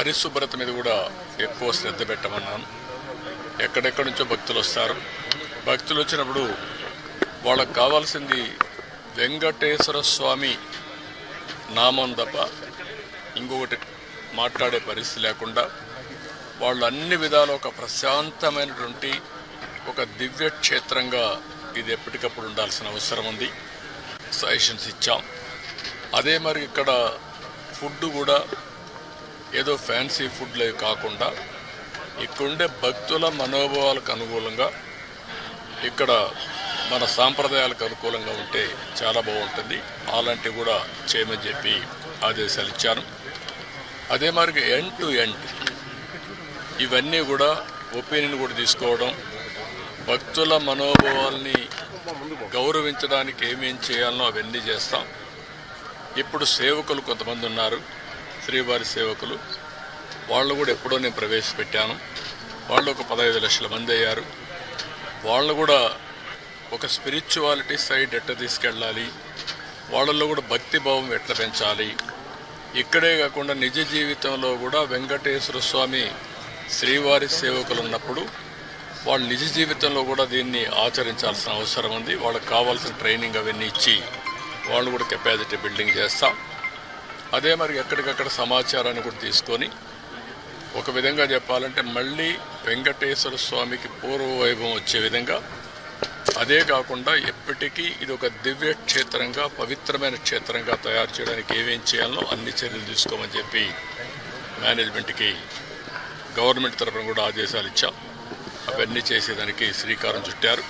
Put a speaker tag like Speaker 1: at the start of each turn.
Speaker 1: పరిశుభ్రత మీద కూడా ఎక్కువ శ్రద్ధ పెట్టమన్నాను. ఎక్కడెక్కడి నుంచో భక్తులు వస్తారు. భక్తులు వచ్చినప్పుడు వాళ్ళకు కావాల్సింది వెంకటేశ్వర స్వామి నామం తప్ప ఇంకొకటి మాట్లాడే పరిస్థితి లేకుండా వాళ్ళు అన్ని విధాలు ఒక ప్రశాంతమైనటువంటి ఒక దివ్య క్షేత్రంగా ఇది ఎప్పటికప్పుడు ఉండాల్సిన అవసరం ఉంది. సజెషన్స్ ఇచ్చాం. అదే మరి ఇక్కడ ఫుడ్ కూడా ఏదో ఫ్యాన్సీ ఫుడ్లే కాకుండా ఇక్కడుండే భక్తుల మనోభావాలకు అనుకూలంగా ఇక్కడ మన సాంప్రదాయాలకు అనుకూలంగా ఉంటే చాలా బాగుంటుంది. అలాంటివి కూడా చేయమని చెప్పి ఆదేశాలు ఇచ్చాను. అదే మరి ఎండ్ టు ఎండ్ ఇవన్నీ కూడా ఒపీనియన్ కూడా తీసుకోవడం, భక్తుల మనోభావాల్ని గౌరవించడానికి ఏమేం చేయాలనో అవన్నీ చేస్తాం. ఇప్పుడు సేవకులు కొంతమంది ఉన్నారు, శ్రీవారి సేవకులు. వాళ్ళు కూడా ఎప్పుడో నేను ప్రవేశపెట్టాను. వాళ్ళు ఒక 15 లక్షల మంది అయ్యారు. వాళ్ళు కూడా ఒక స్పిరిచువాలిటీ సైడ్ ఎట్లా తీసుకెళ్ళాలి, వాళ్ళల్లో కూడా భక్తిభావం ఎట్లా పెంచాలి, ఇక్కడే కాకుండా నిజ జీవితంలో కూడా వెంకటేశ్వర స్వామి శ్రీవారి సేవకులు ఉన్నప్పుడు వాళ్ళు నిజ జీవితంలో కూడా దీన్ని ఆచరించాల్సిన అవసరం ఉంది. వాళ్ళకి కావాల్సిన ట్రైనింగ్ అవన్నీ ఇచ్చి వాళ్ళు కూడా కెపాసిటీ బిల్డింగ్ చేస్తాం. అదే మరి ఎక్కడికక్కడ సమాచారాన్ని కూడా తీసుకొని ఒక విధంగా చెప్పాలంటే మళ్ళీ వెంకటేశ్వర స్వామికి పూర్వ వైభవం వచ్చే విధంగా, అదే కాకుండా ఎప్పటికీ ఇది ఒక దివ్య క్షేత్రంగా పవిత్రమైన క్షేత్రంగా తయారు చేయడానికి ఏమేం చేయాలో అన్ని చర్యలు తీసుకోమని చెప్పి మేనేజ్మెంట్కి గవర్నమెంట్ తరఫున కూడా ఆదేశాలు ఇచ్చాం. అవన్నీ చేసేదానికి శ్రీకారం చుట్టారు.